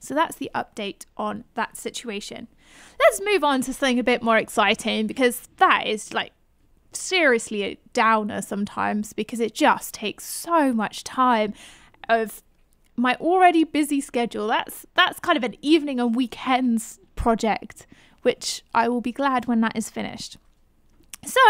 So that's the update on that situation. Let's move on to something a bit more exciting, because that is like seriously a downer sometimes, because it just takes so much time of my already busy schedule. That's kind of an evening and weekends project, which I will be glad when that is finished. So,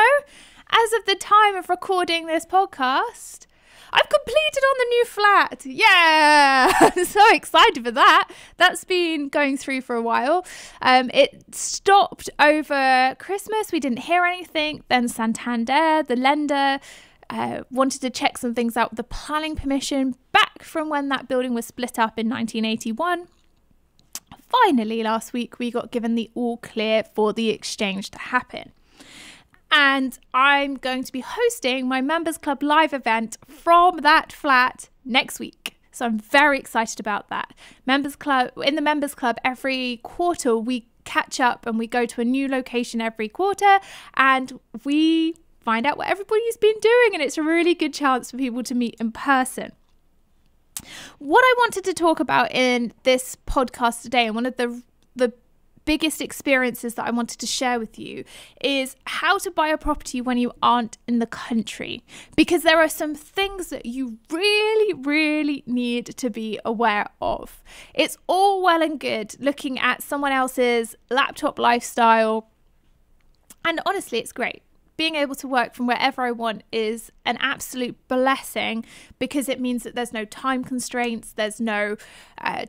as of the time of recording this podcast, I've completed on the new flat. Yeah, I'm so excited for that. That's been going through for a while. It stopped over Christmas. We didn't hear anything. Then Santander, the lender, wanted to check some things out with the planning permission back from when that building was split up in 1981. Finally, last week, we got given the all clear for the exchange to happen. And I'm going to be hosting my Members Club live event from that flat next week. So I'm very excited about that. In the Members Club, every quarter we catch up and we go to a new location every quarter and we find out what everybody's been doing. And it's a really good chance for people to meet in person. What I wanted to talk about in this podcast today, and one of the biggest experiences that I wanted to share with you, is how to buy a property when you aren't in the country, because there are some things that you really, really need to be aware of. It's all well and good looking at someone else's laptop lifestyle, and honestly, it's great. Being able to work from wherever I want is an absolute blessing, because it means that there's no time constraints, there's no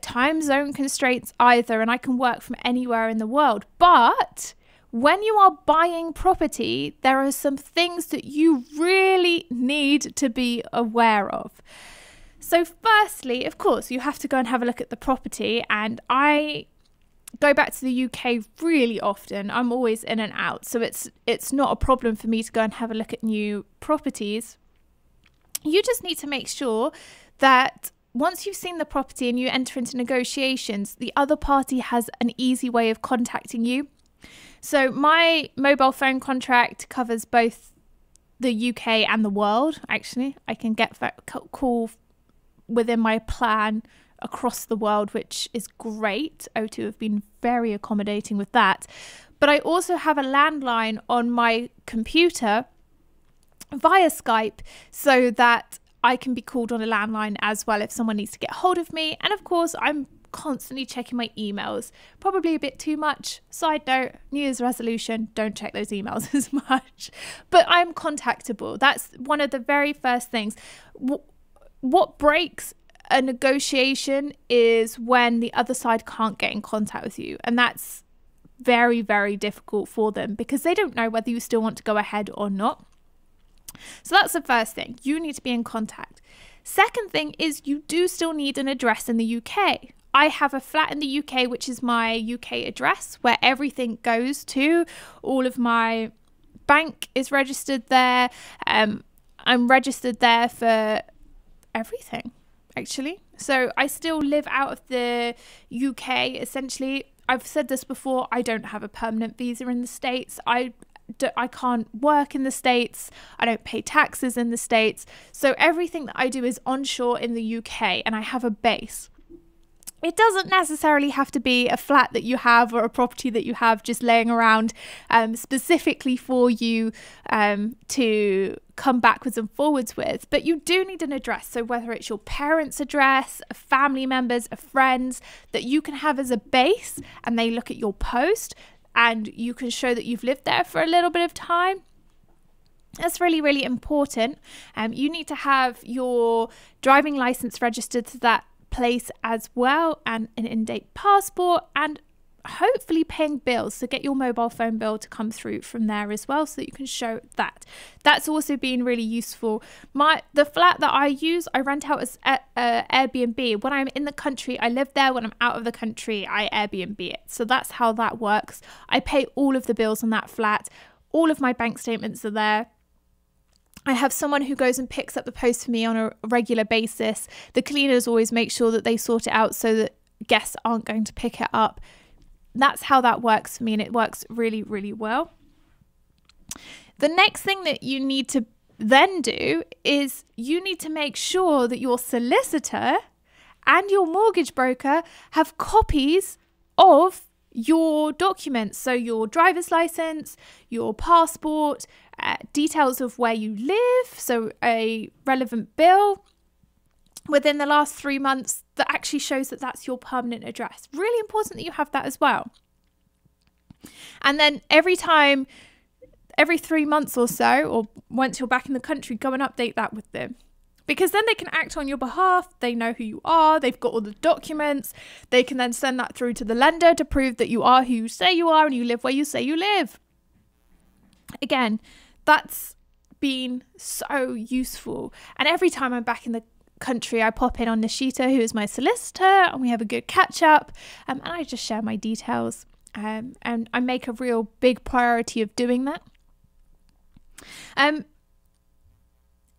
time zone constraints either, and I can work from anywhere in the world. But when you are buying property, there are some things that you really need to be aware of. So firstly, of course, you have to go and have a look at the property, and I go back to the UK really often. I'm always in and out, so it's not a problem for me to go and have a look at new properties. You just need to make sure that once you've seen the property and you enter into negotiations, the other party has an easy way of contacting you. So my mobile phone contract covers both the UK and the world. Actually, I can get that call within my plan across the world, which is great. O2 have been very accommodating with that. But I also have a landline on my computer via Skype, so that I can be called on a landline as well if someone needs to get hold of me. And of course, I'm constantly checking my emails, probably a bit too much. Side note, New Year's resolution, don't check those emails as much. But I'm contactable. That's one of the very first things. What breaks a negotiation is when the other side can't get in contact with you, and that's very, very difficult for them, because they don't know whether you still want to go ahead or not. So that's the first thing. You need to be in contact. Second thing is you do still need an address in the UK. I have a flat in the UK, which is my UK address, where everything goes to. All of my bank is registered there. I'm registered there for everything, actually. So I still live out of the UK, essentially. I've said this before, I don't have a permanent visa in the States. I can't work in the States. I don't pay taxes in the States. So everything that I do is onshore in the UK, and I have a base. It doesn't necessarily have to be a flat that you have or a property that you have just laying around specifically for you to come backwards and forwards with, but you do need an address. So whether it's your parents' address, a family member's, a friend's, that you can have as a base, and they look at your post and you can show that you've lived there for a little bit of time. That's really, really important. You need to have your driving license registered to that place as well, and an in-date passport, and hopefully paying bills. So get your mobile phone bill to come through from there as well, so that you can show that. That's also been really useful. The flat that I use, I rent out as Airbnb. When I'm in the country, I live there. When I'm out of the country, I Airbnb it. So that's how that works. I pay all of the bills on that flat. All of my bank statements are there. I have someone who goes and picks up the post for me on a regular basis. The cleaners always make sure that they sort it out so that guests aren't going to pick it up. That's how that works for me, and it works really, really well. The next thing that you need to then do is you need to make sure that your solicitor and your mortgage broker have copies of your documents. So your driver's license, your passport, details of where you live, so a relevant bill within the last 3 months that actually shows that that's your permanent address. Really important that you have that as well. And then every 3 months or so, or once you're back in the country, go and update that with them. Because then they can act on your behalf. They know who you are. They've got all the documents. They can then send that through to the lender to prove that you are who you say you are and you live where you say you live. Again, that's been so useful. And every time I'm back in the country, I pop in on Nishita, who is my solicitor, and we have a good catch up. And I just share my details. And I make a real big priority of doing that.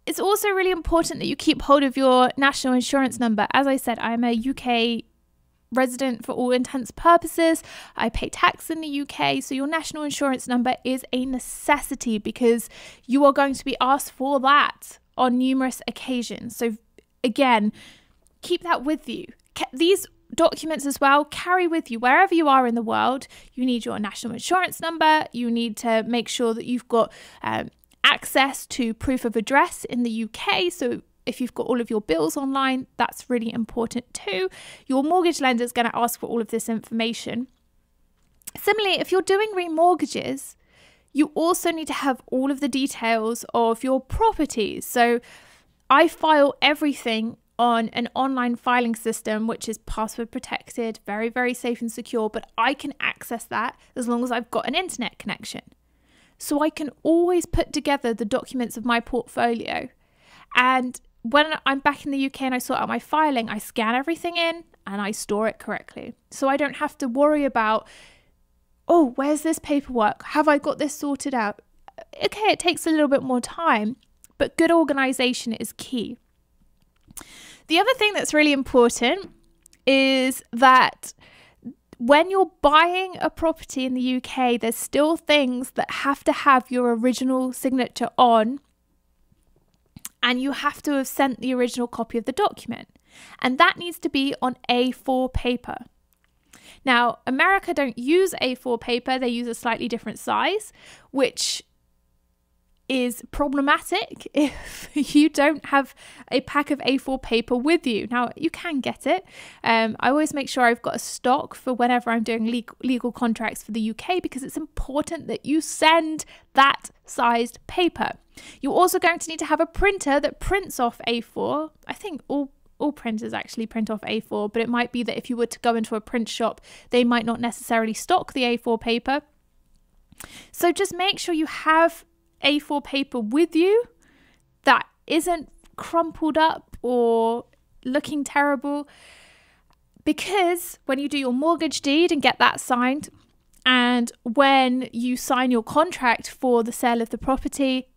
It's also really important that you keep hold of your national insurance number. As I said, I'm a UK resident for all intents and purposes. I pay tax in the UK, so your national insurance number is a necessity because you are going to be asked for that on numerous occasions. So again, keep that with you. These documents as well, carry with you wherever you are in the world. You need your national insurance number. You need to make sure that you've got access to proof of address in the UK. So if you've got all of your bills online, that's really important too. Your mortgage lender is going to ask for all of this information. Similarly, if you're doing remortgages, you also need to have all of the details of your properties. So I file everything on an online filing system, which is password protected, very, very safe and secure, but I can access that as long as I've got an internet connection. So I can always put together the documents of my portfolio. And when I'm back in the UK and I sort out my filing, I scan everything in and I store it correctly. So I don't have to worry about, oh, where's this paperwork? Have I got this sorted out? Okay, it takes a little bit more time, but good organization is key. The other thing that's really important is that when you're buying a property in the UK, there's still things that have to have your original signature on, and you have to have sent the original copy of the document. And that needs to be on A4 paper. Now, America don't use A4 paper, they use a slightly different size, which is problematic if you don't have a pack of A4 paper with you. Now, you can get it. I always make sure I've got a stock for whenever I'm doing legal contracts for the UK, because it's important that you send that sized paper. You're also going to need to have a printer that prints off A4. I think all printers actually print off A4, but it might be that if you were to go into a print shop, they might not necessarily stock the A4 paper. So just make sure you have A4 paper with you that isn't crumpled up or looking terrible, because when you do your mortgage deed and get that signed, and when you sign your contract for the sale of the property,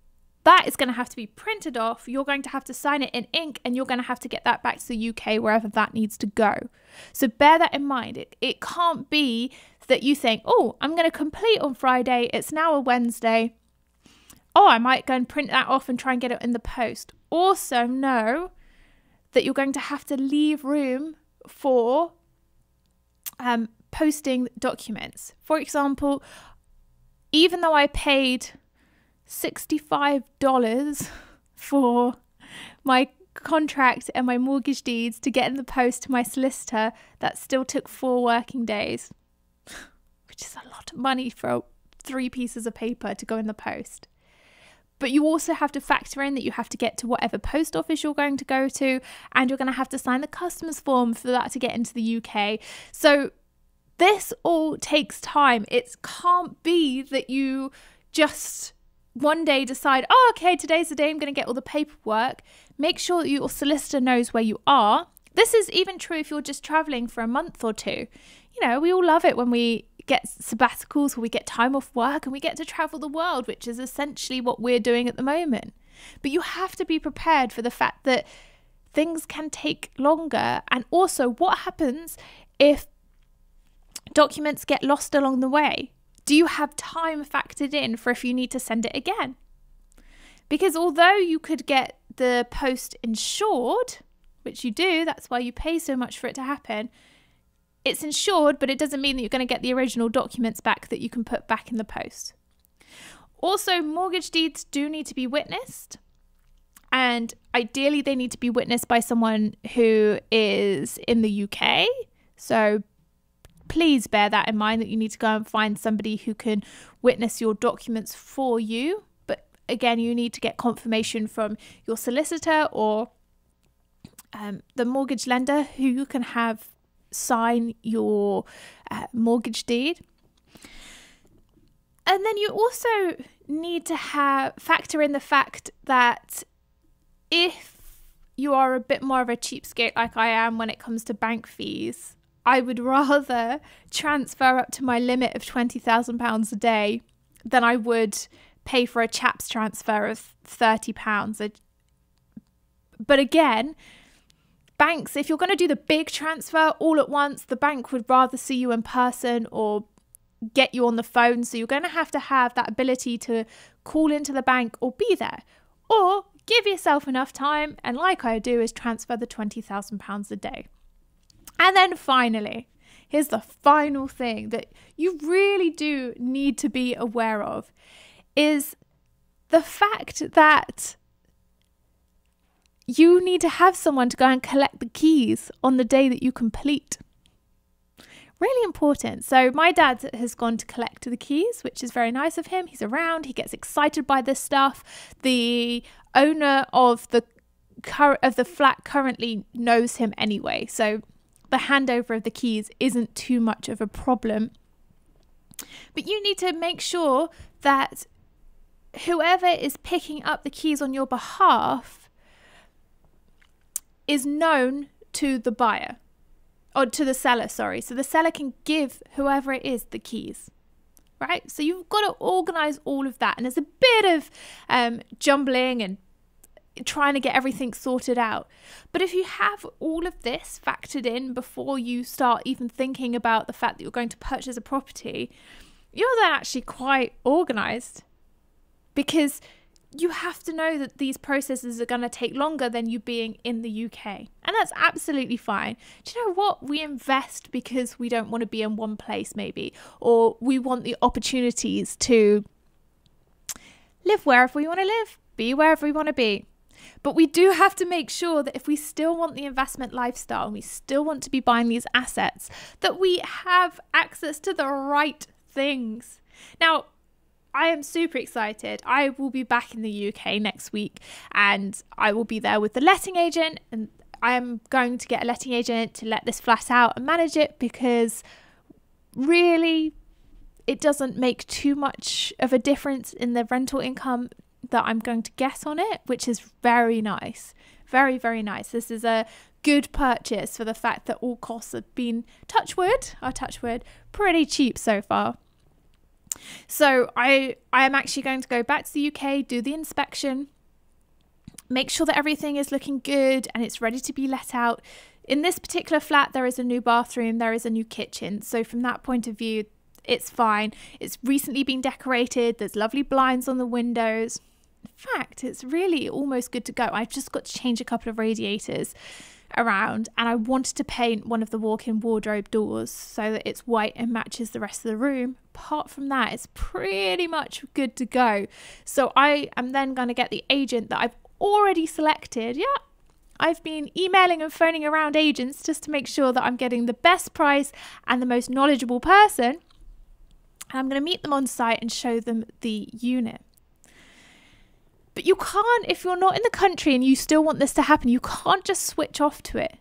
that is going to have to be printed off. You're going to have to sign it in ink, and you're going to have to get that back to the UK wherever that needs to go. So bear that in mind. It can't be that you think, oh, I'm going to complete on Friday. It's now a Wednesday. Oh, I might go and print that off and try and get it in the post. Also know that you're going to have to leave room for posting documents. For example, even though I paid $65 for my contract and my mortgage deeds to get in the post to my solicitor, that still took 4 working days, which is a lot of money for 3 pieces of paper to go in the post. But you also have to factor in that you have to get to whatever post office you're going to go to, and you're going to have to sign the customs form for that to get into the UK. So this all takes time. It can't be that you just one day decide, oh, okay, today's the day I'm going to get all the paperwork. Make sure that your solicitor knows where you are. This is even true if you're just traveling for a month or two. You know, we all love it when we get sabbaticals, or we get time off work and we get to travel the world, which is essentially what we're doing at the moment. But you have to be prepared for the fact that things can take longer. And also, what happens if documents get lost along the way? Do you have time factored in for if you need to send it again? Because although you could get the post insured, which you do, that's why you pay so much for it to happen, it's insured, but it doesn't mean that you're going to get the original documents back that you can put back in the post. Also, mortgage deeds do need to be witnessed, and ideally they need to be witnessed by someone who is in the UK. So please bear that in mind, that you need to go and find somebody who can witness your documents for you. But again, you need to get confirmation from your solicitor or the mortgage lender who you can have sign your mortgage deed. And then you also need to factor in the fact that if you are a bit more of a cheapskate like I am when it comes to bank fees, I would rather transfer up to my limit of £20,000 a day than I would pay for a CHAPS transfer of £30. But again, banks, if you're going to do the big transfer all at once, the bank would rather see you in person or get you on the phone. So you're going to have that ability to call into the bank or be there, or give yourself enough time, and like I do, is transfer the £20,000 a day. And then finally, here's the final thing that you really do need to be aware of, is the fact that you need to have someone to go and collect the keys on the day that you complete. Really important. So my dad has gone to collect the keys, which is very nice of him. He's around, he gets excited by this stuff. The owner of the flat currently knows him anyway, so the handover of the keys isn't too much of a problem. But you need to make sure that whoever is picking up the keys on your behalf is known to the buyer, or to the seller, sorry. So the seller can give whoever it is the keys, right? So you've got to organize all of that. And there's a bit of jumbling and trying to get everything sorted out. But if you have all of this factored in before you start even thinking about the fact that you're going to purchase a property, you're then actually quite organized, because you have to know that these processes are going to take longer than you being in the UK. And that's absolutely fine. Do you know what? We invest because we don't want to be in one place maybe, or we want the opportunities to live wherever we want to live, be wherever we want to be. But we do have to make sure that if we still want the investment lifestyle and we still want to be buying these assets, that we have access to the right things. Now, I am super excited. I will be back in the UK next week, and I will be there with the letting agent, and I am going to get a letting agent to let this flat out and manage it, because really it doesn't make too much of a difference in the rental income that I'm going to get on it, which is very nice. Very, very nice. This is a good purchase for the fact that all costs have been, touch wood, pretty cheap so far. So I am actually going to go back to the UK, do the inspection, make sure that everything is looking good and it's ready to be let out. In this particular flat, there is a new bathroom, there is a new kitchen. So from that point of view, it's fine. It's recently been decorated. There's lovely blinds on the windows. In fact, it's really almost good to go. I've just got to change a couple of radiators around, and I wanted to paint one of the walk-in wardrobe doors so that it's white and matches the rest of the room. Apart from that, it's pretty much good to go. So I am then going to get the agent that I've already selected. Yeah, I've been emailing and phoning around agents just to make sure that I'm getting the best price and the most knowledgeable person. And I'm going to meet them on site and show them the unit. But you can't, if you're not in the country and you still want this to happen, you can't just switch off to it.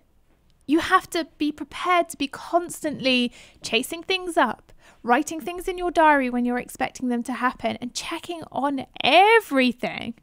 You have to be prepared to be constantly chasing things up, writing things in your diary when you're expecting them to happen, and checking on everything.